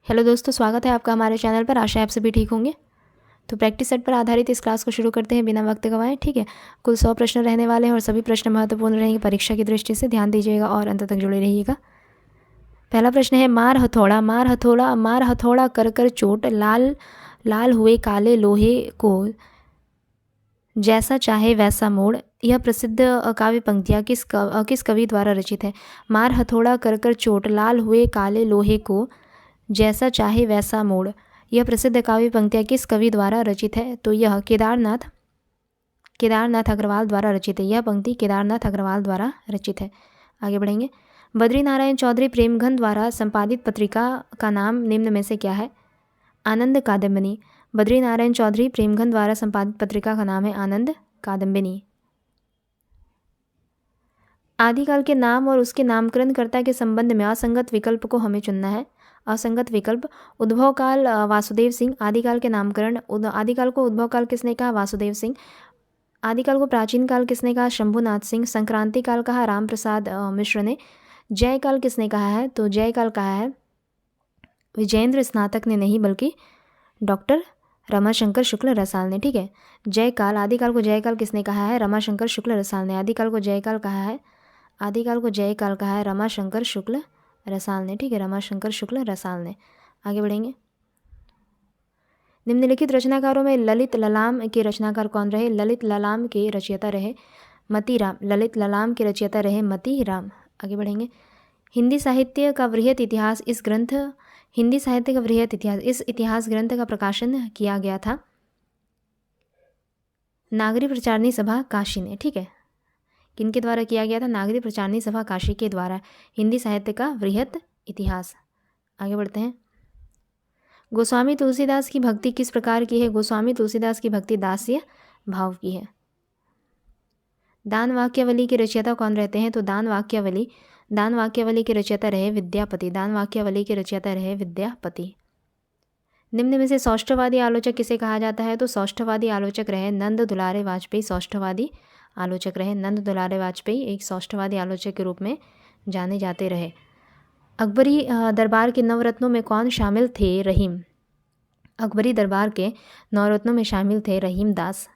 Hello दोस्तों, स्वागत है आपका हमारे चैनल पर। आशा है आप सभी ठीक होंगे। तो प्रैक्टिस सेट पर आधारित इस क्लास को शुरू करते हैं बिना वक्त गंवाए। ठीक है, कुल 100 प्रश्न रहने वाले हैं और सभी प्रश्न महत्वपूर्ण रहेंगे परीक्षा की दृष्टि से। ध्यान दीजिएगा और अंत तक जुड़े रहिएगा। पहला प्रश्न है, मार हथौड़ा मार हथौड़ा मार हथौड़ा कर कर चोट, लाल लाल हुए काले लोहे को, जैसा चाहे वैसा मोड़। यह प्रसिद्ध काव्य पंक्तियाँ किस कवि द्वारा रचित है। मार हथौड़ा कर कर चोट, लाल हुए काले लोहे को, जैसा चाहे वैसा मोड़। यह प्रसिद्ध काव्य पंक्तियाँ किस कवि द्वारा रचित है। तो यह केदारनाथ अग्रवाल द्वारा रचित है। यह पंक्ति केदारनाथ अग्रवाल द्वारा रचित है। आगे बढ़ेंगे। बद्री नारायण चौधरी प्रेमघन द्वारा संपादित पत्रिका का नाम निम्न में से क्या है। आनंद कादम्बिनी। बद्री नारायण चौधरी प्रेमघन द्वारा संपादित पत्रिका का नाम है आनंद कादम्बिनी। आदिकाल के नाम और उसके नामकरणकर्ता के संबंध में असंगत विकल्प को हमें चुनना है। असंगत विकल्प, उद्भव काल वासुदेव सिंह। आदिकाल के नामकरण, आदिकाल को उद्भव काल किसने कहा, वासुदेव सिंह। आदिकाल को प्राचीन काल किसने कहा, शंभुनाथ सिंह। संक्रांति काल कहा राम प्रसाद मिश्र ने। जय काल किसने कहा है, तो जय काल कहा है विजयेंद्र स्नातक ने नहीं बल्कि डॉक्टर रमाशंकर शुक्ल रसाल ने। ठीक है, जय काल, आदिकाल को जय काल किसने कहा है, रमाशंकर शुक्ल रसाल ने। आदिकाल को जय काल कहा है, आदिकाल को जय काल कहा है रमाशंकर शुक्ल रसाल ने। ठीक है, रमाशंकर शुक्ल रसाल ने। आगे बढ़ेंगे। निम्नलिखित रचनाकारों में ललित ललाम के रचनाकार कौन रहे। ललित ललाम के रचयिता रहे मतीराम। ललित ललाम के रचयिता रहे मतीराम। आगे बढ़ेंगे। हिंदी साहित्य का वृहत इतिहास इस इतिहास ग्रंथ का प्रकाशन किया गया था नागरी प्रचारणी सभा काशी ने। ठीक है, किनके द्वारा किया गया था, नागरी प्रचारणी सभा काशी के द्वारा। हिंदी साहित्य का वृहत इतिहास। आगे बढ़ते हैं। गोस्वामी तुलसीदास की भक्ति किस प्रकार की है। गोस्वामी तुलसीदास की भक्ति दास्य भाव की है। दान वाक्यावली के रचयिता कौन रहते हैं, तो दान वाक्यावली के रचयिता रहे विद्यापति। दान वाक्यावली के रचयिता रहे विद्यापति। निम्न में से सौष्ठवादी आलोचक किसे कहा जाता है, तो सौष्ठवादी आलोचक रहे नंद दुलारे वाजपेयी। सौष्ठवादी आलोचक रहे नंद दुलारे वाजपेयी, एक सौष्ठवादी आलोचक के रूप में जाने जाते रहे। अकबरी दरबार के नवरत्नों में कौन शामिल थे, रहीम। अकबरी दरबार के नवरत्नों में शामिल थे रहीम दास।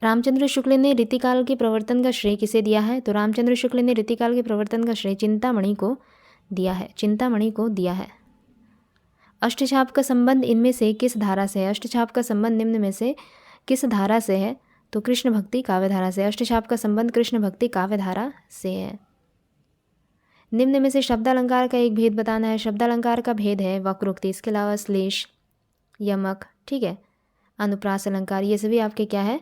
रामचंद्र शुक्ल ने रीतिकाल के प्रवर्तन का श्रेय किसे दिया है, तो रामचंद्र शुक्ल ने रीतिकाल के प्रवर्तन का श्रेय चिंतामणि को दिया है। चिंतामणि को दिया है। अष्टछाप का संबंध इनमें से किस धारा से है। अष्टछाप का संबंध निम्न में से किस धारा से है, तो कृष्ण भक्ति काव्यधारा से। अष्टछाप का संबंध कृष्ण भक्ति काव्यधारा से है। निम्न में से शब्दालंकार का एक भेद बताना है। शब्दालंकार का भेद है वक्रोक्ति, इसके अलावा श्लेष, यमक, ठीक है, अनुप्रास अलंकार, ये सभी आपके क्या है,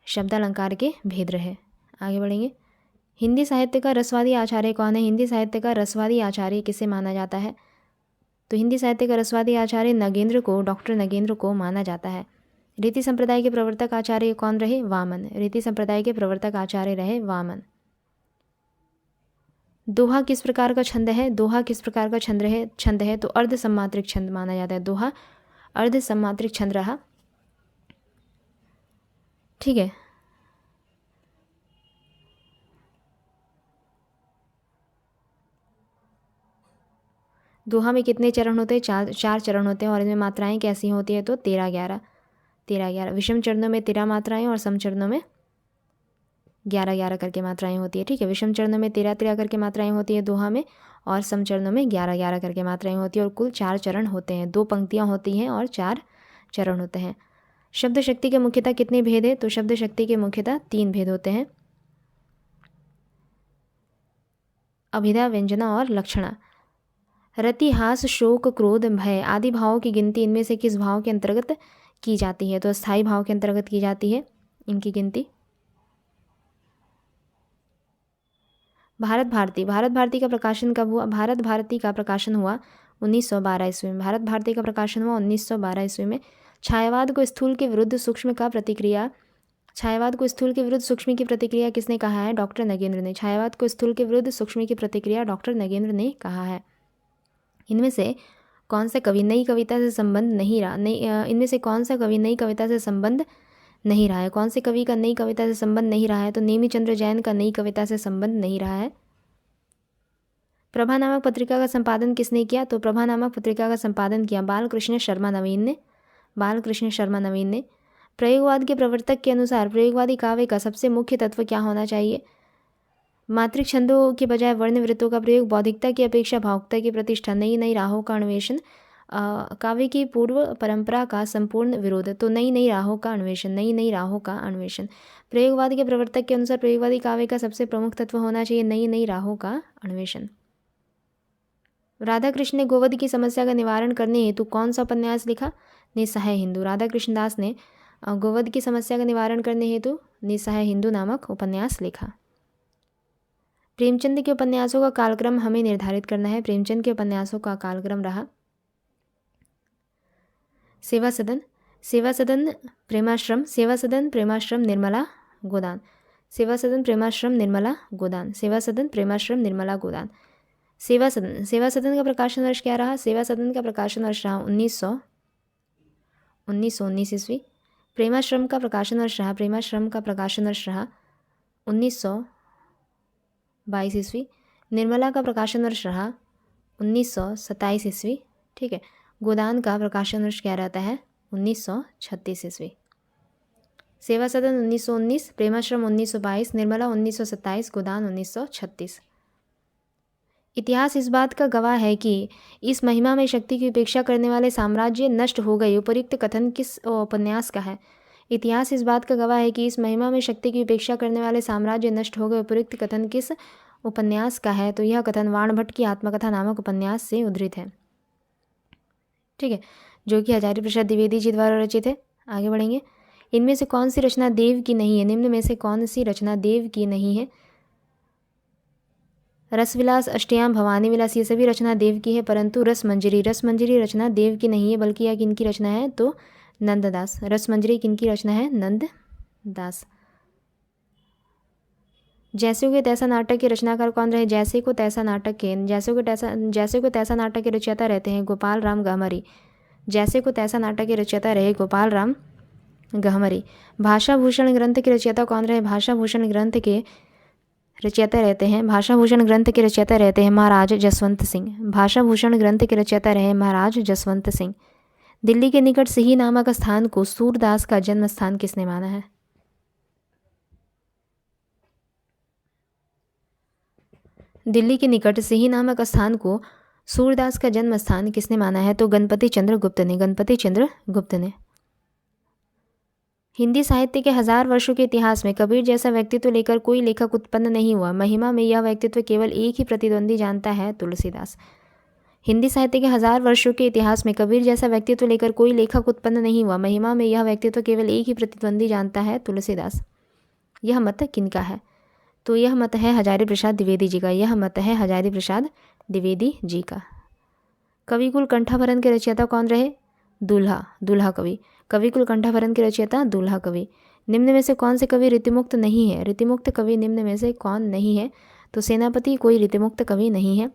शब्दालंकार के भेद रहे। आगे बढ़ेंगे। हिंदी साहित्य का रसवादी आचार्य कौन है। हिंदी साहित्य का रसवादी आचार्य किसे माना जाता है, तो हिंदी साहित्य का रसवादी आचार्य नगेंद्र को, डॉक्टर नगेंद्र को माना जाता है। रीति संप्रदाय के प्रवर्तक आचार्य कौन रहे, वामन। रीति संप्रदाय के प्रवर्तक आचार्य रहे वामन। दोहा किस प्रकार का छंद है। दोहा किस प्रकार का छंद है, तो अर्ध सम्मात्रिक छंद माना जाता है। दोहा अर्ध सम्मात्रिक छंद रहा। ठीक है, दोहा में कितने चरण होते हैं, चार चरण होते हैं। और इनमें मात्राएं कैसी होती है, तो 13-11 विषम चरणों में 13 मात्राएं और सम चरणों में 11-11 करके मात्राएं होती है। ठीक है, विषम चरणों में 13-13 करके मात्राएं होती है दोहा में, और सम चरणों में 11-11 करके मात्राएं होती है। और कुल 4 चरण होते हैं। 2 पंक्तियां होती हैं और 4 चरण होते हैं। शब्द शक्ति के मुख्यतः कितने भेद है, तो शब्द शक्ति के मुख्यतः 3 भेद होते हैं, अभिधा, व्यंजना और लक्षणा। रति, हास, शोक, क्रोध, भय आदि भावों की गिनती इनमें से किस भाव के अंतर्गत की जाती है, तो स्थायी भाव के अंतर्गत की जाती है इनकी गिनती। भारत भारती का प्रकाशन कब हुआ। भारत भारती का प्रकाशन हुआ 1912 ईस्वी में। भारत भारती का प्रकाशन हुआ 1912 ईस्वी में। छायावाद को स्थूल के विरुद्ध सूक्ष्म की प्रतिक्रिया किसने कहा है, डॉक्टर नगेंद्र ने। छायावाद को स्थूल के विरुद्ध सूक्ष्म की प्रतिक्रिया डॉक्टर नगेंद्र ने कहा है। इनमें से कौन सा कवि नई कविता से संबंध नहीं रहा, इनमें से कौन सा कवि नई कविता से संबंध नहीं रहा है। कौन से कवि का नई कविता से संबंध नहीं रहा है, तो नेमी चंद्र जैन का नई कविता से संबंध नहीं रहा है। प्रभा नामक पत्रिका का संपादन किसने किया? तो प्रभा नामक पत्रिका का संपादन किया बालकृष्ण शर्मा नवीन ने। बालकृष्ण शर्मा नवीन ने। प्रयोगवाद के प्रवर्तक के अनुसार प्रयोगवादी काव्य का सबसे मुख्य तत्व क्या होना चाहिए? मात्रिक छंदों के बजाय वर्ण वृत्तों का प्रयोग, बौद्धिकता की अपेक्षा भावुकता की प्रतिष्ठा, नई नई राहों का अन्वेषण, काव्य की पूर्व परंपरा का संपूर्ण विरोध। तो नई नई राहों का अन्वेषण, नई नई राहों का अन्वेषण। प्रयोगवाद के प्रवर्तक के अनुसार प्रयोगवादी काव्य का सबसे प्रमुख तत्व होना चाहिए नई नई राहों का अन्वेषण। राधा कृष्ण ने गोवध की समस्या का निवारण करने हेतु कौन सा उपन्यास लिखा? निस्सहाय हिंदू। राधा कृष्ण दास ने गोवध की समस्या का निवारण करने हेतु निस्सहाय हिंदू नामक उपन्यास लिखा। प्रेमचंद के उपन्यासों का कालक्रम हमें निर्धारित करना है। प्रेमचंद के उपन्यासों का कालक्रम रहा सेवा सदन, सेवा सदन प्रेमाश्रम, सेवा सदन प्रेमाश्रम निर्मला गोदान, सेवा सदन प्रेमाश्रम निर्मला गोदान, सेवा सदन प्रेमाश्रम निर्मला गोदान। सेवा सदन, सेवा सदन का प्रकाशन वर्ष क्या रहा? सेवा सदन का प्रकाशन वर्ष रहा 1919 ईस्वी। प्रेमाश्रम का प्रकाशन वर्ष रहा, प्रेमाश्रम का प्रकाशन वर्ष रहा 1922 ईस्वी। निर्मला का प्रकाशन वर्ष रहा 1927 ईस्वी। ठीक है। गोदान का प्रकाशन वर्ष क्या रहता है? 1936 ईस्वी। सेवा सदन 1919, प्रेमाश्रम 1922, निर्मला 1927, गोदान 1936। इतिहास इस बात का गवाह है कि इस महिमा में शक्ति की उपेक्षा करने वाले साम्राज्य नष्ट हो गए। उपयुक्त कथन किस उपन्यास का है? इतिहास इस बात का गवाह है कि इस महिमा में शक्ति की उपेक्षा करने वाले साम्राज्य नष्ट हो गए। उपयुक्त कथन किस उपन्यास का है? तो यह कथन वाणभट्ट की आत्मकथा नामक उपन्यास से उद्धृत है। ठीक है, जो कि हजारी प्रसाद द्विवेदी जी द्वारा रचित है। आगे बढ़ेंगे। इनमें से कौन सी रचना देव की नहीं है? निम्न में से कौन सी रचना देव की नहीं है? रसविलास, अष्टयाम, भवानी विलास, ये सभी रचना देव की है, परंतु रसमंजरी रचना देव की नहीं है, बल्कि यह किनकी रचना है? तो नंददास। रसमंजरी किनकी रचना है? नंददास। जैसे को तैसा नाटक के रचनाकार कौन रहे? जैसे को तैसा नाटक के रचयिता रहते हैं गोपाल राम गहमरी। जैसे को तैसा नाटक के रचयिता रहे गोपाल राम गहमरी। भाषा भूषण ग्रंथ के रचयिता कौन रहे? भाषा भूषण ग्रंथ के रचयिता रहते हैं महाराज जसवंत सिंह। भाषा भूषण ग्रंथ के रचयिता रहे महाराज जसवंत सिंह। दिल्ली के निकट सिही नामक स्थान को सूरदास का जन्म स्थान किसने माना है? दिल्ली के निकट सिही नामक स्थान को सूरदास का जन्म स्थान किसने माना है? तो गणपति चंद्र गुप्त ने। गणपति चंद्र गुप्त ने। हिंदी साहित्य के 1000 वर्षों के इतिहास में कबीर जैसा व्यक्तित्व लेकर कोई लेखक उत्पन्न नहीं हुआ। महिमा में यह व्यक्तित्व केवल एक ही प्रतिद्वंदी जानता है, तुलसीदास। हिंदी साहित्य के 1000 वर्षों के इतिहास में कबीर जैसा व्यक्तित्व लेकर कोई लेखक उत्पन्न नहीं हुआ। महिमा में यह व्यक्तित्व केवल एक ही प्रतिद्वंदी जानता है, तुलसीदास। यह मत किनका है? तो यह मत है हजारी प्रसाद द्विवेदी जी का। यह मत है हजारी प्रसाद द्विवेदी जी का। कविकुल कंठाभरण के रचयिता कौन रहे? दूल्हा कवि। कविकुल कंठाभरण के रचयिता दूल्हा कवि। निम्न में से कौन से कवि ऋतिमुक्त नहीं है? ऋतिमुक्त कवि निम्न में से कौन नहीं है? तो सेनापति कोई ऋतिमुक्त कवि नहीं है।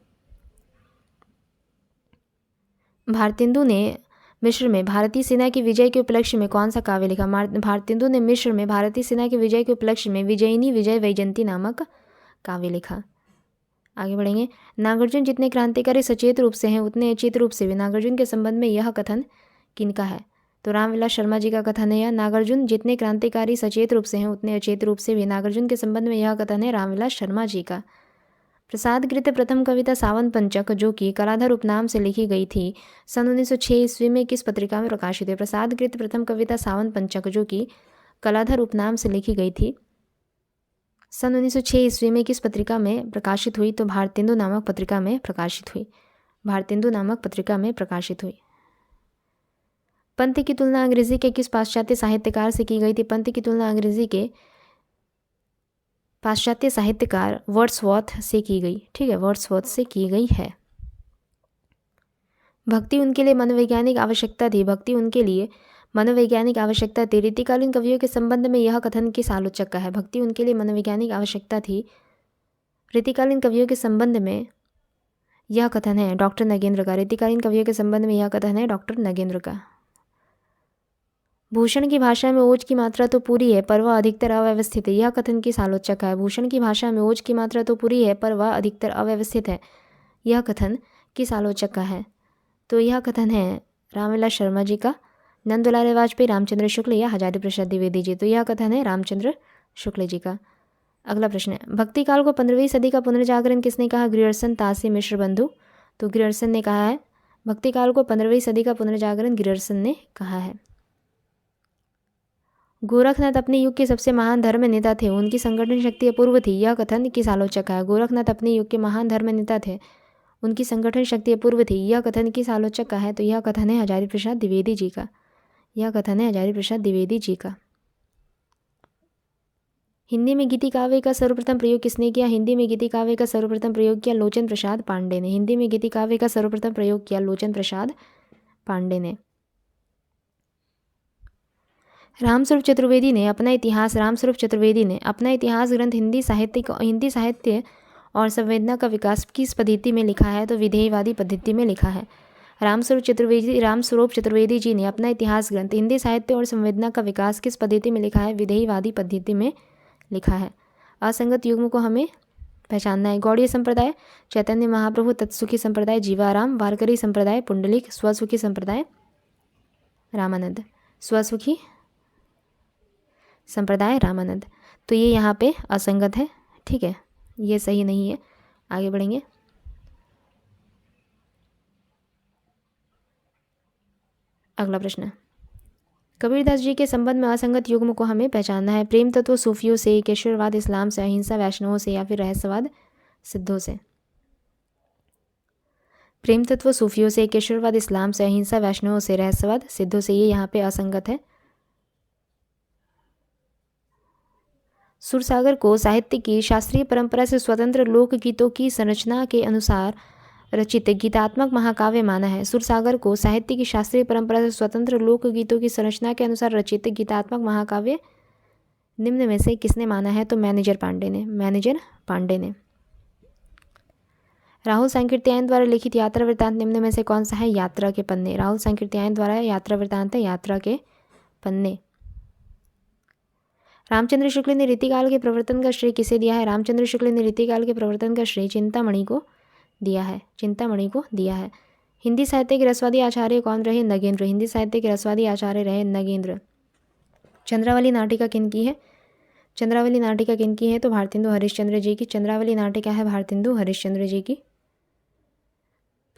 भारतेंदु ने मिस्र में भारतीय सेना की विजय के उपलक्ष्य में कौन सा काव्य लिखा? भारतेंदु ने मिस्र में भारतीय सेना की विजय के उपलक्ष्य में विजयिनी विजय वैजयंती नामक काव्य लिखा। आगे बढ़ेंगे। नागार्जुन जितने क्रांतिकारी सचेत रूप से हैं उतने अचेत रूप से भी। नागार्जुन के संबंध में यह कथन किनका है? तो रामविलास शर्मा जी का कथन है। यह नागार्जुन जितने क्रांतिकारी सचेत रूप से हैं उतने अचेत रूप से भी। नागार्जुन के संबंध में यह कथन है रामविलास शर्मा जी का। प्रसादकृत प्रथम कविता सावन पंचक जो कि कलाधर उपनाम से लिखी गई थी सन 1906 ईस्वी में किस पत्रिका में प्रकाशित हुई? प्रसादकृत प्रथम कविता सावन पंचक जो कि कलाधर उपनाम से लिखी गई थी सन 1906 ईस्वी में किस पत्रिका में प्रकाशित हुई? तो भारतेंदु नामक पत्रिका में प्रकाशित हुई। भारतेंदु नामक पत्रिका में प्रकाशित हुई। पंत की तुलना अंग्रेजी के किस पाश्चात्य साहित्यकार से की गई थी? पंत की तुलना अंग्रेजी के पाश्चात्य साहित्यकार वर्ड्सवर्थ से की गई। ठीक है, वर्ड्सवर्थ से की गई है। भक्ति उनके लिए मनोवैज्ञानिक आवश्यकता थी। भक्ति उनके लिए मनोवैज्ञानिक आवश्यकता थी। रीतिकालीन कवियों के संबंध में यह कथन किस आलोचक का है? भक्ति उनके लिए मनोवैज्ञानिक आवश्यकता थी। रीतिकालीन कवियों के संबंध में यह कथन है डॉक्टर नगेंद्र का। रीतिकालीन कवियों के संबंध में यह कथन है डॉक्टर नगेंद्र का। भूषण की भाषा में ओज की मात्रा तो पूरी है पर वह अधिकतर अव्यवस्थित है। यह कथन किस आलोचक का है? भूषण की भाषा में ओज की मात्रा तो पूरी है पर वह अधिकतर अव्यवस्थित है। यह कथन किस आलोचक का है? तो यह कथन है रामविलास शर्मा जी का, नंद दुलारे वाजपेयी, रामचंद्र शुक्ल या हजारी प्रसाद द्विवेदी जी। तो यह कथन है रामचंद्र शुक्ल जी का। अगला प्रश्न है, भक्ति काल को 15वीं सदी का पुनर्जागरण किसने कहा? ग्रियर्सन, तासी, मिश्र बंधु। तो ग्रियर्सन ने कहा है। भक्ति काल को 15वीं सदी का पुनर्जागरण ग्रियर्सन ने कहा है। गोरखनाथ अपने युग के सबसे महान धर्म नेता थे, उनकी संगठन शक्ति अपूर्व थी। यह कथन किस आलोचक का है? गोरखनाथ अपने युग के महान धर्म नेता थे, उनकी संगठन शक्ति अपूर्व थी। यह कथन किस आलोचक का है? तो यह कथन है हजारी प्रसाद द्विवेदी जी का। यह कथन है हजारी प्रसाद द्विवेदी जी का। हिंदी में गीति काव्य का सर्वप्रथम प्रयोग किसने किया? हिंदी में गीति काव्य का सर्वप्रथम प्रयोग किया लोचन प्रसाद पांडे ने। हिंदी में गीति काव्य का सर्वप्रथम प्रयोग किया लोचन प्रसाद पांडे ने। रामस्वरूप चतुर्वेदी ने अपना इतिहास ग्रंथ हिंदी साहित्य और संवेदना का विकास किस पद्धति में लिखा है? तो विधेयवादी पद्धति में लिखा है। रामस्वरूप चतुर्वेदी जी ने अपना इतिहास ग्रंथ हिंदी साहित्य और संवेदना का विकास किस पद्धति में लिखा है? विधेयवादी पद्धति में लिखा है। असंगत युग्म को हमें पहचानना है। गौड़ीय संप्रदाय चैतन्य महाप्रभु, तत्सुखी संप्रदाय जीवाराम, वारकरी संप्रदाय पुंडलिक, स्वसुखी संप्रदाय रामानंद। स्वसुखी संप्रदाय रामानंद। तो ये यहाँ पे असंगत है, ठीक है, ये सही नहीं है। आगे बढ़ेंगे। अगला प्रश्न, कबीरदास जी के संबंध में असंगत युग्म को हमें पहचानना है। प्रेम तत्व सूफियों से, केशववाद इस्लाम से, अहिंसा वैष्णवों से या फिर रहस्यवाद सिद्धों से। प्रेम तत्व सूफियों से, केशववाद इस्लाम से, अहिंसा वैष्णवों से, रहस्यवाद सिद्धों से, ये यहाँ पे असंगत है। सुरसागर को साहित्य की शास्त्रीय परंपरा से स्वतंत्र लोकगीतों की संरचना के अनुसार रचित गीतात्मक महाकाव्य माना है। सुरसागर को साहित्य की शास्त्रीय परंपरा से स्वतंत्र लोकगीतों की संरचना के अनुसार रचित गीतात्मक महाकाव्य निम्न में से किसने माना है? तो मैनेजर पांडे ने। राहुल सांकृत्यायन द्वारा लिखित यात्रा वृत्तांत निम्न में से कौन सा है? यात्रा के पन्ने। राहुल सांकृत्यायन द्वारा यात्रा वृत्तांत है यात्रा के पन्ने। रामचंद्र शुक्ल ने रीतिकाल के प्रवर्तन का श्रेय किसे दिया है? रामचंद्र शुक्ल ने रीतिकाल के प्रवर्तन का श्रेय चिंतामणि को दिया है। हिंदी साहित्य के रसवादी आचार्य कौन रहे? नगेंद्र। हिंदी साहित्य के रसवादी आचार्य रहे नगेंद्र। चंद्रावली नाटिका किनकी है? तो भारतेंदु हरिश्चंद्र जी की। चंद्रावली नाटिका है भारतेंदु हरिश्चंद्र जी की।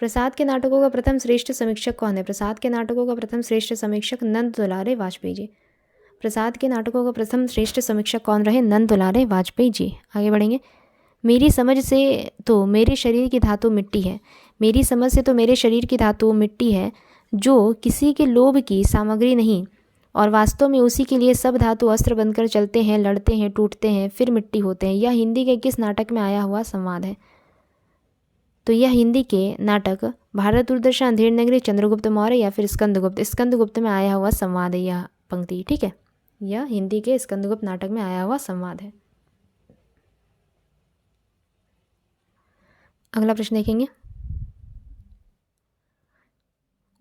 प्रसाद के नाटकों का प्रथम श्रेष्ठ समीक्षक कौन है? प्रसाद के नाटकों का प्रथम श्रेष्ठ समीक्षक नंद दुलारे वाजपेयी जी। प्रसाद के नाटकों का प्रथम श्रेष्ठ समीक्षक कौन रहे? नंद दुलारे वाजपेयी जी। आगे बढ़ेंगे। मेरी समझ से तो मेरे शरीर की धातु मिट्टी है, जो किसी के लोभ की सामग्री नहीं और वास्तव में उसी के लिए सब धातु अस्त्र बनकर चलते हैं, लड़ते हैं, टूटते हैं, फिर मिट्टी होते हैं। यह हिंदी के किस नाटक में आया हुआ संवाद है? तो यह हिंदी के नाटक भारत दूरदर्शन, अंधेर नगरी, चंद्रगुप्त मौर्य या फिर स्कंदगुप्त में आया हुआ संवाद है यह पंक्ति, ठीक है। यह हिंदी के स्कंदगुप्त नाटक में आया हुआ संवाद है। अगला प्रश्न देखेंगे।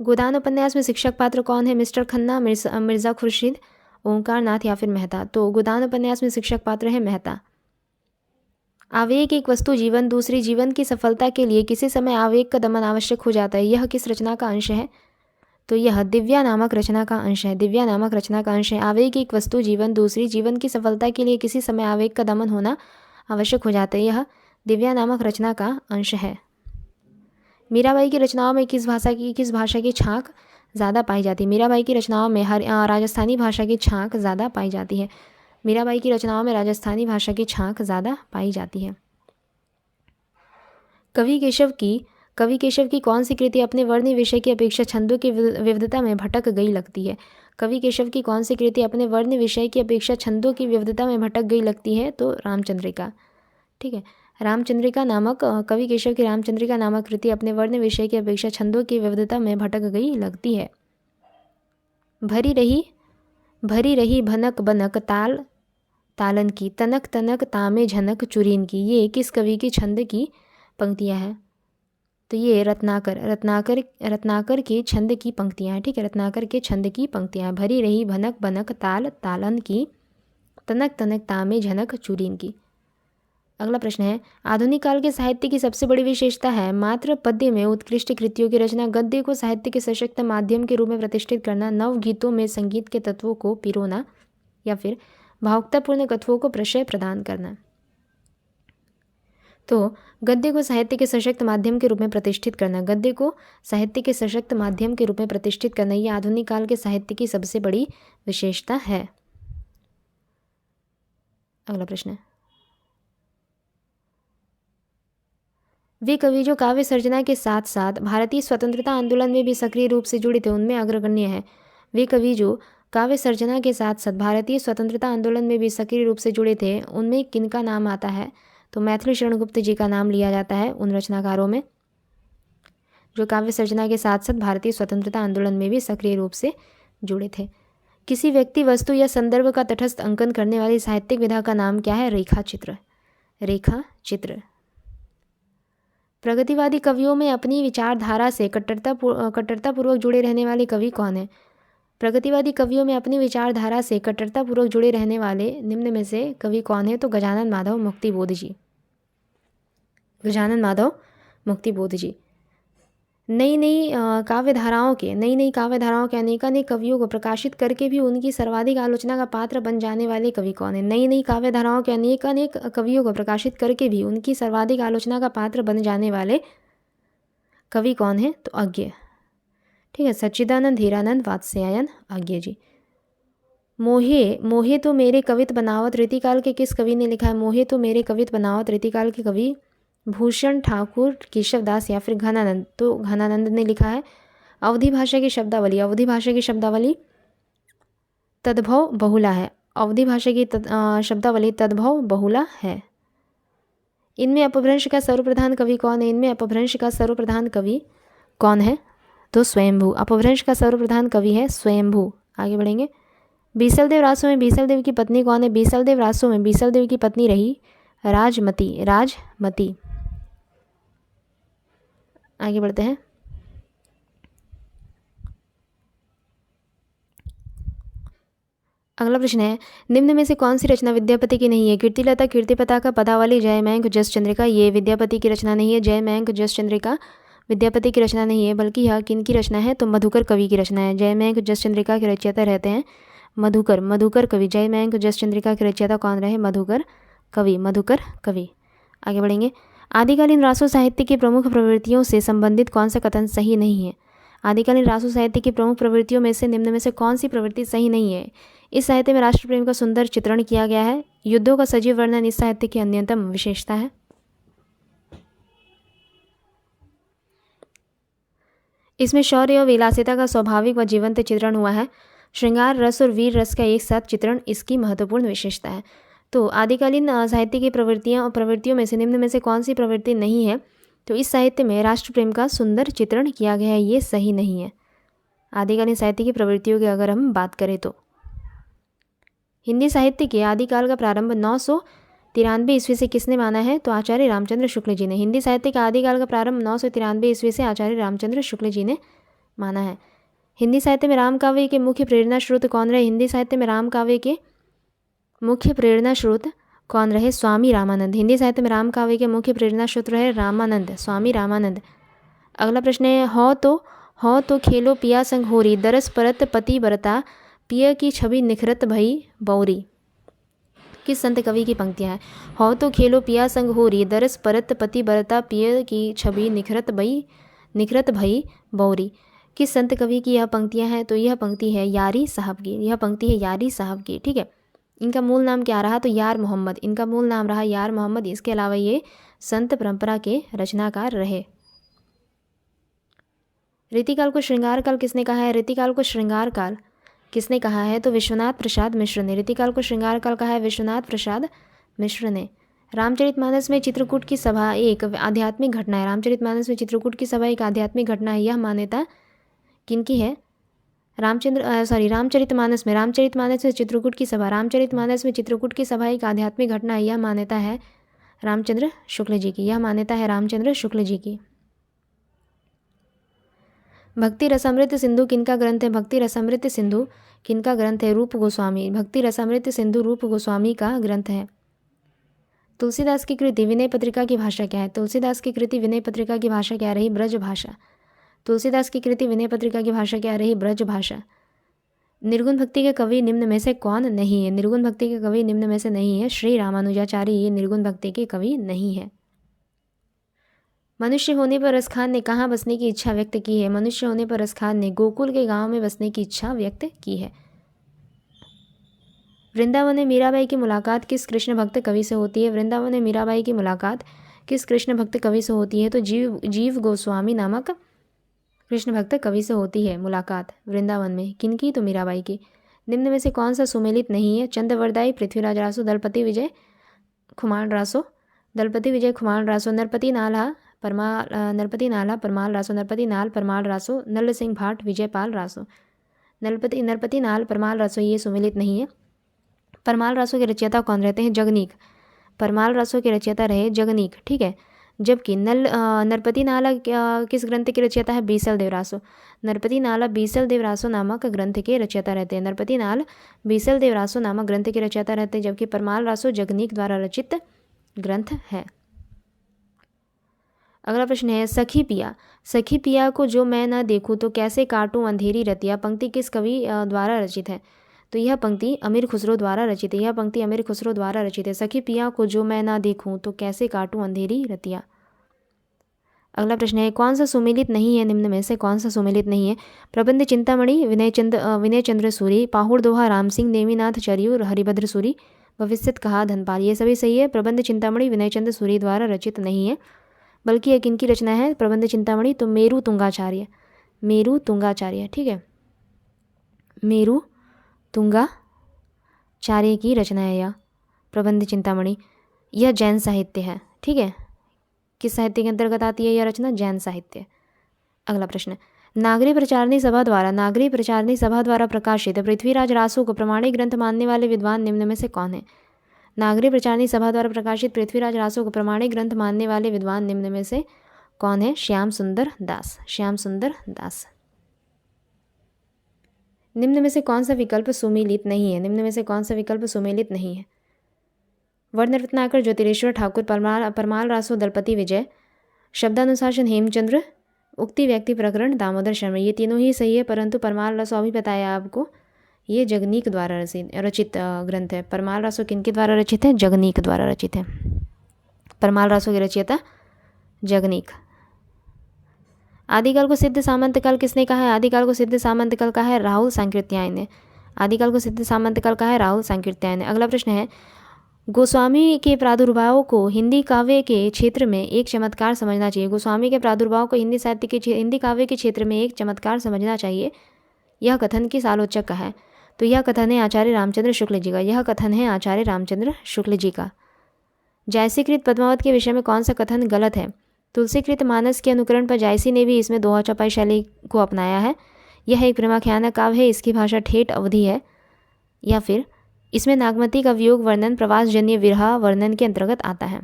गोदान उपन्यास में शिक्षक पात्र कौन है? मिस्टर खन्ना, मिर्जा खुर्शीद, ओंकार नाथ या फिर मेहता। तो गोदान उपन्यास में शिक्षक पात्र है मेहता। आवेग एक वस्तु जीवन दूसरी जीवन की सफलता के लिए किसी समय आवेग का दमन आवश्यक हो जाता है। यह किस रचना का अंश है? तो यह दिव्या नामक रचना का अंश है। आवेग एक वस्तु जीवन दूसरी जीवन की सफलता के लिए किसी समय आवेग का दमन होना आवश्यक हो जाता है। यह दिव्या नामक रचना का अंश है। मीराबाई की रचनाओं में किस भाषा की छाक ज़्यादा पाई जाती है? मीराबाई की रचनाओं में राजस्थानी भाषा की छाक ज़्यादा पाई जाती है। मीराबाई की रचनाओं में राजस्थानी भाषा की छाक ज़्यादा पाई जाती है। कवि केशव की कौन सी कृति अपने वर्ण्य विषय की अपेक्षा छंदों की विविधता में भटक गई लगती है? कवि केशव की कौन सी कृति अपने वर्ण्य विषय की अपेक्षा छंदों की विविधता में भटक गई लगती है? तो रामचंद्रिका, ठीक है। कवि केशव की रामचंद्रिका नामक कृति अपने वर्ण विषय की अपेक्षा छंदों की विविधता में भटक गई लगती है। भरी रही भनक बनक तालन की, तनक तनक तामे झनक चुरीन की। ये किस कवि की छंद की पंक्तियां हैं? तो ये रत्नाकर के छंद की पंक्तियां हैं, ठीक है। रत्नाकर के छंद की पंक्तियां। भरी रही भनक बनक तालन की, तनक तनक तामे झनक चुरीन की। अगला प्रश्न है, आधुनिक काल के साहित्य की सबसे बड़ी विशेषता है मात्र पद्य में उत्कृष्ट कृतियों की रचना, गद्य को साहित्य के सशक्त माध्यम के रूप में प्रतिष्ठित करना, नव गीतों में संगीत के तत्वों को पिरोना, या फिर भावुकतापूर्ण कथनों को प्रशय प्रदान करना। तो गद्य को साहित्य के सशक्त माध्यम के रूप में प्रतिष्ठित करना, गद्य को साहित्य के सशक्त माध्यम के रूप में प्रतिष्ठित करना, यह आधुनिक काल के साहित्य की सबसे बड़ी विशेषता है। अगला प्रश्न है, वे कवि जो काव्य सर्जना के साथ साथ भारतीय स्वतंत्रता आंदोलन में भी सक्रिय रूप से जुड़े थे उनमें अग्रगण्य है। वे कवि जो काव्य सर्जना के साथ साथ भारतीय स्वतंत्रता आंदोलन में भी सक्रिय रूप से जुड़े थे उनमें किनका नाम आता है? तो मैथिली शरण गुप्त जी का नाम लिया जाता है उन रचनाकारों में जो काव्य सर्जना के साथ साथ भारतीय स्वतंत्रता आंदोलन में भी सक्रिय रूप से जुड़े थे। किसी व्यक्ति, वस्तु या संदर्भ का तटस्थ अंकन करने वाली साहित्यिक विधा का नाम क्या है? रेखा चित्र। रेखा चित्र। प्रगतिवादी कवियों में अपनी विचारधारा से कट्टरतापूर्वक जुड़े रहने वाले कवि कौन है? प्रगतिवादी कवियों में अपनी विचारधारा से कट्टरतापूर्वक जुड़े रहने वाले निम्न में से कवि कौन है? तो गजानन माधव मुक्तिबोध जी। गजानन माधव मुक्तिबोध जी। नई नई काव्यधाराओं के अनेकानेक कवियों को प्रकाशित करके भी उनकी सर्वाधिक आलोचना का पात्र बन जाने वाले कवि कौन है? नई काव्यधाराओं के अनेकानेक कवियों को प्रकाशित करके भी उनकी सर्वाधिक आलोचना का पात्र बन जाने वाले कवि कौन है? तो अज्ञेय। ठीक है, सच्चिदानंद, हीरानंद, वात्स्यायन, अज्ञेय जी। मोहे तो मेरे कवित बनावत रीतिकाल के किस कवि ने लिखा है? मोहे तो मेरे कवित बनावत रीतिकाल के कवि भूषण ठाकुर, केशवदास या फिर घनानंद? तो घनानंद ने लिखा है। अवधी भाषा की शब्दावली तद्भव बहुला है। अवधी भाषा की शब्दावली तद्भव बहुला है। इनमें अपभ्रंश का सर्वप्रधान कवि कौन है? इनमें अपभ्रंश का सर्वप्रधान कवि कौन है? तो स्वयंभू। अपभ्रंश का सर्वप्रधान कवि है स्वयंभू। आगे बढ़ेंगे। बीसलदेव रासों में बीसलदेव की पत्नी कौन है? बीसलदेव रासों में बीसलदेव की पत्नी रही राजमती। आगे बढ़ते हैं। अगला प्रश्न है, निम्न में से कौन सी रचना विद्यापति की नहीं है? कीर्तिलता, कीर्तिपताका, पदावली, जयमंक, जस चंद्रिका ये विद्यापति की रचना नहीं है। जयमंक, जस चंद्रिका विद्यापति की रचना नहीं है, बल्कि यह किन की रचना है? तो मधुकर कवि की रचना है। जयमंक, जस चंद्रिका के रचयिता रहते हैं मधुकर कवि। जयमंक, जस चंद्रिका के रचयिता कौन रहे? मधुकर कवि। आगे बढ़ेंगे। आदिकालीन रासो साहित्य की प्रमुख प्रवृत्तियों से संबंधित कौन सा कथन सही नहीं है? आदिकालीन रासो साहित्य की प्रमुख प्रवृत्तियों में से निम्न में से कौन सी प्रवृत्ति सही नहीं है? इस साहित्य में राष्ट्र प्रेम का सुंदर चित्रण किया गया है। युद्धों का सजीव वर्णन इस साहित्य की अन्यतम विशेषता है। इसमें शौर्य और विलासिता का स्वाभाविक व जीवंत चित्रण हुआ है। श्रृंगार रस और वीर रस का एक साथ चित्रण इसकी महत्वपूर्ण विशेषता है। तो आदिकालीन साहित्य की प्रवृत्तियों में से निम्न में से कौन सी प्रवृत्ति नहीं है? तो इस साहित्य में राष्ट्र प्रेम का सुंदर चित्रण किया गया है, ये सही नहीं है। आदिकालीन साहित्य की प्रवृत्तियों की अगर हम बात करें तो हिंदी साहित्य के आदिकाल का प्रारंभ 993 ईस्वी से किसने माना है? तो आचार्य रामचंद्र शुक्ल जी ने। हिंदी साहित्य का आदिकाल का प्रारंभ 993 ईस्वी से आचार्य रामचंद्र शुक्ल जी ने माना है। हिंदी साहित्य में राम काव्य के मुख्य प्रेरणा स्रोत कौन रहे? हिंदी साहित्य में राम काव्य के मुख्य प्रेरणा स्रोत कौन रहे? स्वामी रामानंद। हिंदी साहित्य में राम काव्य के मुख्य प्रेरणा स्रोत रहे स्वामी रामानंद। अगला प्रश्न है, हो तो खेलो पिया संग होरी, दरस परत पति बरता, पिया की छवि निखरत भई बौरी। किस संत कवि की पंक्तियाँ हैं? हो तो खेलो पिया संग होरी, दरस परत पति बरता, पिया की छवि निखरत भई बौरी। किस संत कवि की यह पंक्तियाँ हैं? तो यह पंक्ति है यारी साहब की। ठीक है, इनका मूल नाम क्या रहा? तो यार मोहम्मद। इनका मूल नाम रहा यार मोहम्मद। इसके अलावा ये संत परंपरा के रचनाकार रहे। रीतिकाल को श्रृंगार काल किसने कहा है? रीतिकाल को श्रृंगार काल किसने कहा है? तो विश्वनाथ प्रसाद मिश्र ने। रीतिकाल को श्रृंगार काल कहा है विश्वनाथ प्रसाद मिश्र ने। रामचरितमानस में चित्रकूट की सभा एक आध्यात्मिक घटना है। रामचरितमानस में चित्रकूट की सभा एक आध्यात्मिक घटना है, यह मान्यता किनकी है? रामचरितमानस में चित्रकूट की सभा एक आध्यात्मिक घटना है, यह मान्यता है रामचंद्र शुक्ल जी की। भक्ति रसामृत सिंधु किनका ग्रंथ है? भक्ति रसामृत सिंधु किनका ग्रंथ है? रूप गोस्वामी। भक्ति रसामृत सिंधु रूप गोस्वामी का ग्रंथ है। तुलसीदास की कृति विनय पत्रिका की भाषा क्या है? तुलसीदास की कृति विनय पत्रिका की भाषा क्या रही? ब्रज भाषा। तुलसीदास की कृति विनय पत्रिका की भाषा क्या रही? ब्रज भाषा। निर्गुण भक्ति के कवि निम्न में से कौन नहीं है? निर्गुण भक्ति के कवि निम्न में से नहीं है श्री रामानुजाचार्य, ये निर्गुण भक्ति के कवि नहीं है। मनुष्य होने पर रसखान ने कहाँ बसने की इच्छा व्यक्त की है? मनुष्य होने पर रसखान ने गोकुल के गांव में बसने की इच्छा व्यक्त की है। वृंदावन में मीराबाई की मुलाकात किस कृष्ण भक्त कवि से होती है? वृंदावन में मीराबाई की मुलाकात किस कृष्ण भक्त कवि से होती है? तो जीव गोस्वामी नामक कृष्ण भक्त कवि से होती है मुलाकात वृंदावन में। किनकी? तो मीराबाई की। निम्न में से कौन सा सुमेलित नहीं है? चंद्रवरदाई, पृथ्वीराज रासो, दलपति विजय खुमान रासो, दलपति विजय खुमान रासो, नरपति नाला परमाल रासो, नरपति नाल परमाल रासो, नल सिंह भाट विजयपाल रासो। नरपति नाल परमाल रासो ये सुमेलित नहीं है। परमाल रासो के रचयिता कौन रहते हैं? जगनीक। परमाल रासो के रचयिता रहे जगनीक, ठीक है। जबकि नरपति नाला किस ग्रंथ के रचयिता है? बीसल देवरासो। नरपति नाला बीसल देवरासो नामक ग्रंथ के रचयिता रहते हैं। नरपति नाल बीसल देवरासो नामक ग्रंथ के रचयिता रहते हैं, जबकि परमाल रासो जगनीक द्वारा रचित ग्रंथ है। अगला प्रश्न है सखी पिया। सखी पिया को जो मैं न देखूं तो कैसे काटूं अंधेरी रतिया, पंक्ति किस कवि द्वारा रचित है? तो यह पंक्ति अमीर खुसरो द्वारा रचित है। यह पंक्ति अमीर खुसरो द्वारा रचित है। सखी पिया को जो मैं ना देखूं तो कैसे काटूं अंधेरी रतिया। अगला प्रश्न है कौन सा सुमेलित नहीं है? निम्न में से कौन सा सुमेलित नहीं है? प्रबंध चिंतामणि विनय चंद्र सूरी, पाहुड़ दोहा राम सिंह, नेमीनाथ चरियू, हरिभद्र सूरी, भविष्यत कहा धनपाल, ये सभी सही है। प्रबंध चिंतामणि विनय चंद्र सूरी द्वारा रचित नहीं है, बल्कि यह किनकी रचना है? प्रबंध चिंतामणि तो मेरू तुंगाचार्य, ठीक है, मेरू तुंगाचार्य की रचना है यह प्रबंध चिंतामणि। यह जैन साहित्य है, ठीक है। किस साहित्य के अंतर्गत आती है यह रचना? जैन साहित्य। अगला प्रश्न नागरी प्रचारणी सभा द्वारा प्रकाशित पृथ्वीराज रासो को प्रमाणिक ग्रंथ मानने वाले विद्वान निम्न में से कौन है? नागरी प्रचारणी सभा द्वारा प्रकाशित पृथ्वीराज रासो को प्रमाणिक ग्रंथ मानने वाले विद्वान निम्न में से कौन है? श्याम सुंदर दास। निम्न में से कौन सा विकल्प सुमेलित नहीं है? वर्ण रत्नाकर, ज्योतिरेश्वर ठाकुर, परमाल रासो, दलपति विजय, शब्दानुशासन हेमचंद्र, उक्ति व्यक्ति प्रकरण दामोदर शर्मा, ये तीनों ही सही है। परंतु परमाल रासो अभी बताया आपको ये जगनीक द्वारा रचित ग्रंथ है। परमाल रासो किनके द्वारा रचित है? जगनीक द्वारा रचित है। परमाल रासो की रचयिता जगनीक। आदिकाल को सिद्ध सामंत काल किसने कहा है? आदिकाल को सिद्ध सामंत काल कहा है राहुल सांकृत्यायन ने। अगला प्रश्न है गोस्वामी के प्रादुर्भाव को हिंदी काव्य के क्षेत्र में एक चमत्कार समझना चाहिए। गोस्वामी के प्रादुर्भाव को हिंदी काव्य के क्षेत्र में एक चमत्कार समझना चाहिए, यह कथन किस आलोचक का है? तो यह कथन है आचार्य रामचंद्र शुक्ल जी का। जायसीकृत पद्मावत के विषय में कौन सा कथन गलत है? तुलसीकृत मानस के अनुकरण पर जायसी ने भी इसमें दोहा चौपाई शैली को अपनाया है। यह एक प्रेमाख्यान काव्य है, इसकी भाषा ठेठ अवधि है। या फिर इसमें नागमती का वियोग वर्णन प्रवासजन्य विरह वर्णन के अंतर्गत आता है।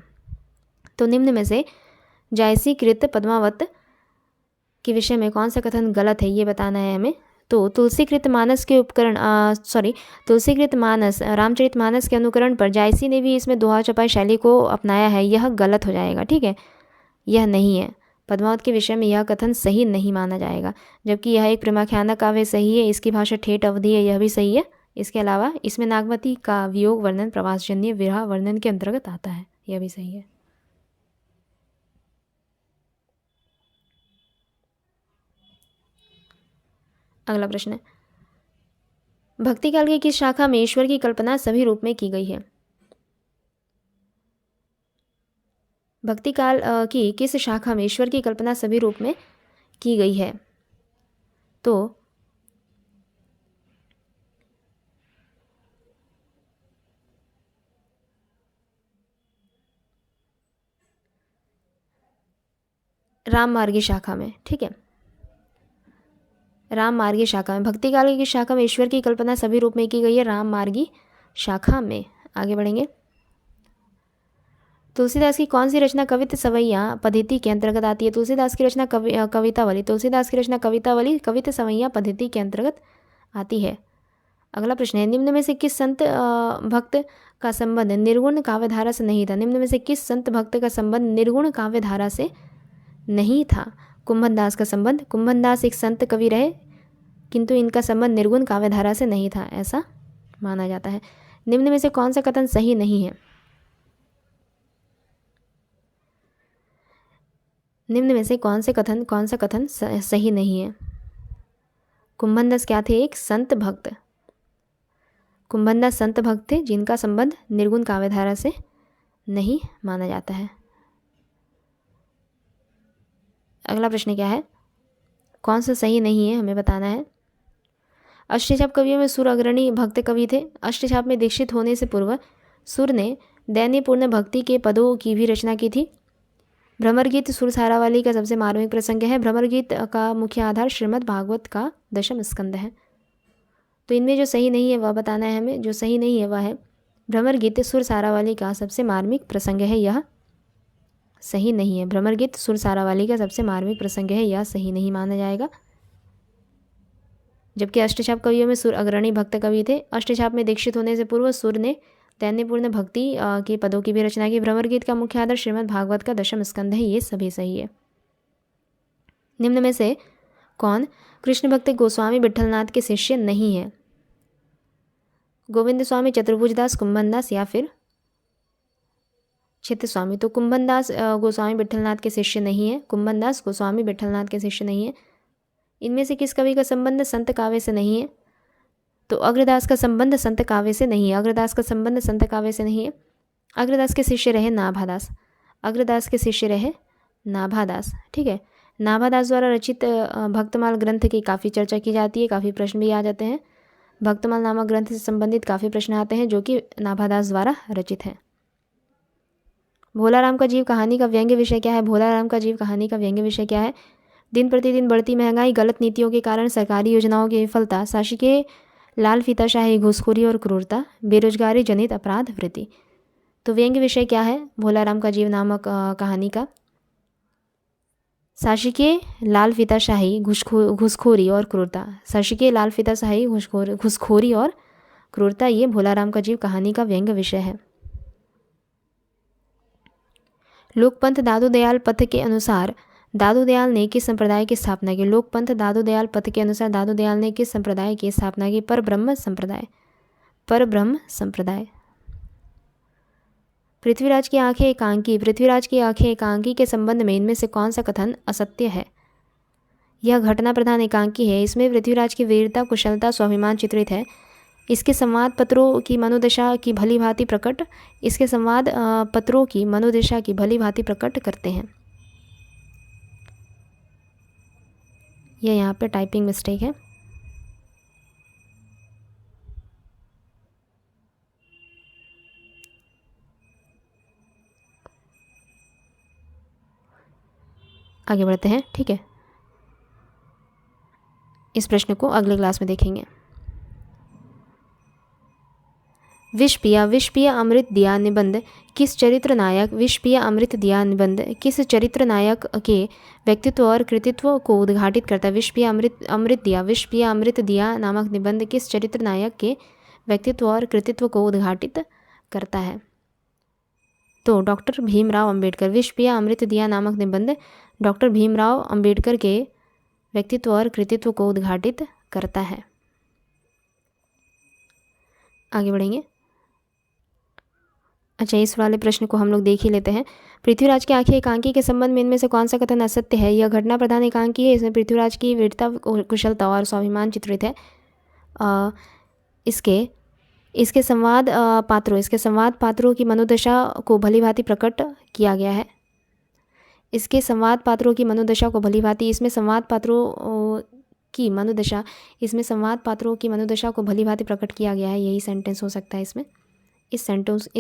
तो निम्न में से जायसीकृत पद्मावत के विषय में कौन सा कथन गलत है ये बताना है हमें। तो तुलसीकृत मानस रामचरितमानस के अनुकरण पर जायसी ने भी इसमें दोहा चौपाई शैली को अपनाया है, यह गलत हो जाएगा, ठीक है, यह नहीं है। पद्मावत के विषय में यह कथन सही नहीं माना जाएगा, जबकि यह एक प्रेमाख्यान काव्य सही है, इसकी भाषा ठेठ अवधि है, यह भी सही है। इसके अलावा इसमें नागमती का वियोग वर्णन प्रवासजन्य विरह वर्णन के अंतर्गत आता है, यह भी सही है। अगला प्रश्न है भक्ति काल की किस शाखा में ईश्वर की कल्पना सभी रूप में की गई है? भक्ति काल की किस शाखा में ईश्वर की कल्पना सभी रूप में की गई है? तो राम मार्गी शाखा में, ठीक है, राम मार्गी शाखा में। भक्ति काल की शाखा में ईश्वर की कल्पना सभी रूप में की गई है, राम मार्गी शाखा में। आगे बढ़ेंगे। तुलसीदास की कौन सी रचना कवित्त सवैया पद्धति के अंतर्गत आती है? तुलसीदास की रचना कवितावली कवित्त सवैया पद्धति के अंतर्गत आती है। अगला प्रश्न है निम्न में से किस संत भक्त का संबंध निर्गुण काव्यधारा से नहीं था। निम्न में से किस संत भक्त का संबंध निर्गुण काव्यधारा से नहीं था? कुंभन दास का संबंध, कुंभन दास एक संत कवि रहे किंतु इनका संबंध निर्गुण काव्यधारा से नहीं था, ऐसा माना जाता है। निम्न में से कौन सा कथन सही नहीं है? निम्न में से कौन सा कथन सही नहीं है? कुंभन दास क्या थे? एक संत भक्त। कुंभन दास संत भक्त थे जिनका संबंध निर्गुण काव्यधारा से नहीं माना जाता है। अगला प्रश्न क्या है? कौन सा सही नहीं है हमें बताना है। अष्टछाप कवियों में सुर अग्रणी भक्त कवि थे। अष्टछाप में दीक्षित होने से पूर्व सुर ने दैन्यपूर्ण भक्ति के पदों की भी रचना की थी। भ्रमर गीत सुर सारावली का सबसे मार्मिक प्रसंग है। भ्रमर गीत का मुख्य आधार श्रीमद् भागवत का 10वां स्कंद है। तो इनमें जो सही नहीं है वह बताना है हमें। जो सही नहीं है वह है भ्रमर गीत सुर सारावली का सबसे मार्मिक प्रसंग है, यह सही नहीं है। भ्रमर गीत सुर सारावली का सबसे मार्मिक प्रसंग है, यह सही नहीं माना जाएगा। जबकि अष्टछाप कवियों में सुर अग्रणी भक्त कवि थे। अष्टछाप में दीक्षित होने से पूर्व सुर ने दैन्यपूर्ण भक्ति के पदों की भी रचना की। भ्रमर गीत का मुख्य आधार श्रीमद् भागवत का 10वां स्कंद है, ये सभी सही है। निम्न में से कौन कृष्ण भक्त गोस्वामी विठलनाथ के शिष्य नहीं है? गोविंद स्वामी, चतुर्भुज दास, कुंभन दास या फिर चित्त स्वामी। तो कुंभन दास गोस्वामी विठलनाथ के शिष्य नहीं है। कुंभन दास गोस्वामी विठलनाथ के शिष्य नहीं है। इनमें से किस कवि का संबंध संत काव्य से नहीं है? तो अग्रदास का संबंध संत काव्य से नहीं है। अग्रदास का संबंध संत काव्य से नहीं है। अग्रदास के शिष्य रहे नाभादास। अग्रदास के शिष्य रहे नाभादास, ठीक है। नाभादास द्वारा रचित भक्तमाल ग्रंथ की काफ़ी चर्चा की जाती है, काफ़ी प्रश्न भी आ जाते हैं। भक्तमाल नामक ग्रंथ से संबंधित काफ़ी प्रश्न आते हैं जो कि नाभादास द्वारा रचित है। भोलाराम का जीव कहानी का व्यंग्य विषय क्या है? भोलाराम का जीव कहानी का व्यंग्य विषय क्या है? दिन प्रतिदिन बढ़ती महंगाई, गलत नीतियों के कारण सरकारी योजनाओं की विफलता, शासकीय लाल फीताशाही, घूसखोरी और क्रूरता, बेरोजगारी जनित अपराध वृद्धि। तो व्यंग्य विषय क्या है भोलाराम का जीव नामक कहानी का? शासकीय लाल फीताशाही, घूसखोरी और क्रूरता। शासकीय लाल फीताशाही, घूसखोरी और क्रूरता, ये भोलाराम का जीव कहानी का व्यंग्य विषय है। लोकपंथ दादू दयाल पथ के अनुसार दादू दयाल ने किस संप्रदाय की स्थापना की? लोकपंथ दादू दयाल पथ के अनुसार दादू दयाल ने किस संप्रदाय की स्थापना की? परब्रह्म संप्रदाय। परब्रह्म संप्रदाय। पृथ्वीराज की आंखें एकांकी। पृथ्वीराज की आंखें एकांकी के संबंध में इनमें से कौन सा कथन असत्य है? यह घटना प्रधान एकांकी है। इसमें पृथ्वीराज की वीरता, कुशलता, स्वाभिमान चित्रित है। इसके संवाद पत्रों की मनोदशा की भली भांति प्रकट इसके संवाद पत्रों की मनोदशा की भली भांति प्रकट करते हैं। यह यहाँ पे टाइपिंग मिस्टेक है। आगे बढ़ते हैं, ठीक है। इस प्रश्न को अगले क्लास में देखेंगे। विष पिया, विष पिया अमृत दिया निबंध किस चरित्र नायक? विष पिया अमृत दिया निबंध किस चरित्र नायक के व्यक्तित्व और कृतित्व को उद्घाटित करता है? विष पिया अमृत दिया नामक निबंध किस चरित्र नायक के व्यक्तित्व और कृतित्व को उद्घाटित करता है? तो डॉक्टर भीमराव अंबेडकर। विष पिया अमृत दिया नामक निबंध डॉक्टर भीमराव अंबेडकर के व्यक्तित्व और कृतित्व को उद्घाटित करता है। आगे बढ़ेंगे। अच्छा, इस वाले प्रश्न को हम लोग देख ही लेते हैं। पृथ्वीराज की आंखें एकांकी के संबंध में इनमें से कौन सा कथन असत्य है? यह घटना प्रधान एकांकी है। इसमें पृथ्वीराज की वीरता, कुशलता और स्वाभिमान चित्रित है। इसके संवाद पात्रों की मनोदशा को भली भांति प्रकट किया गया है। इसमें संवाद पात्रों की मनोदशा को भली भांति प्रकट किया गया है। यही सेंटेंस हो सकता है इसमें। इस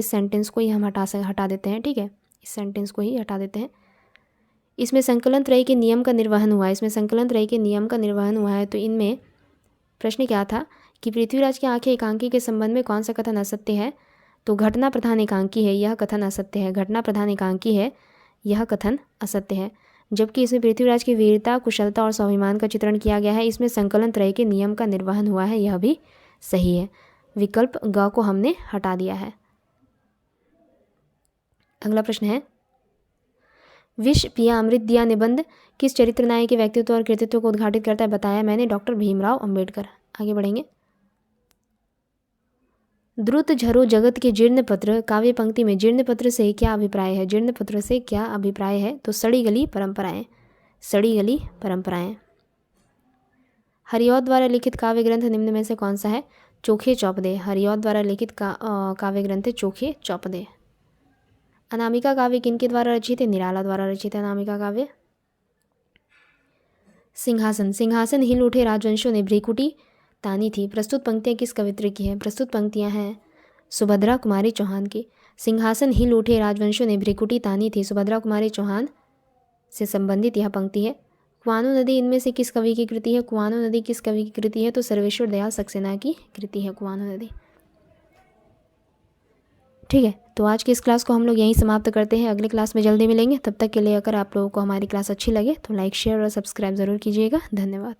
सेंटेंस को ही हम हटा देते हैं, ठीक है। इस सेंटेंस को ही हटा देते हैं। इसमें संकलन त्रयी के नियम का निर्वहन हुआ है। तो इनमें प्रश्न क्या था कि पृथ्वीराज की आंखें एकांकी के संबंध में कौन सा कथन असत्य है? तो घटना प्रधान एकांकी है, यह कथन असत्य है। घटना प्रधान एकांकी है, यह कथन असत्य है। जबकि इसमें पृथ्वीराज की वीरता, कुशलता और स्वाभिमान का चित्रण किया गया है। इसमें संकलन त्रय के नियम का निर्वहन हुआ है, यह भी सही है। विकल्प ग को हमने हटा दिया है। अगला प्रश्न है, विष पिया अमृत दिया निबंध किस चरित्र नायक के व्यक्तित्व और कृतित्व को उद्घाटित करता है? बताया मैंने, डॉक्टर भीमराव अंबेडकर। आगे बढ़ेंगे। द्रुत झरो जगत के जीर्ण पत्र काव्य पंक्ति में जीर्ण पत्र से क्या अभिप्राय है? जीर्ण पत्र से क्या अभिप्राय है? तो सड़ी गली परंपराएं, सड़ी गली परंपराएं। हरिऔध द्वारा लिखित काव्य ग्रंथ निम्न में से कौन सा है? चोखे चौपदे। हरिऔध द्वारा लिखित काव्य ग्रंथ है चोखे चौपदे। अनामिका काव्य किनके द्वारा रचित है? निराला द्वारा रचित है अनामिका काव्य। सिंहासन, सिंहासन हिल उठे राजवंशों ने भ्रिकुटी तानी थी। प्रस्तुत पंक्तियाँ किस कवित्र की है? प्रस्तुत पंक्तियाँ हैं सुभद्रा कुमारी चौहान की। सिंहासन हिल उठे राजवंशों ने भ्रिकुटी तानी थी, सुभद्रा कुमारी चौहान से संबंधित यह पंक्ति है। कुआनो नदी इनमें से किस कवि की कृति है? कुआनो नदी किस कवि की कृति है? तो सर्वेश्वर दयाल सक्सेना की कृति है कुआनो नदी। ठीक है, तो आज की इस क्लास को हम लोग यहीं समाप्त करते हैं। अगले क्लास में जल्दी मिलेंगे। तब तक के लिए अगर आप लोगों को हमारी क्लास अच्छी लगे तो लाइक शेयर और सब्सक्राइब ज़रूर कीजिएगा। धन्यवाद।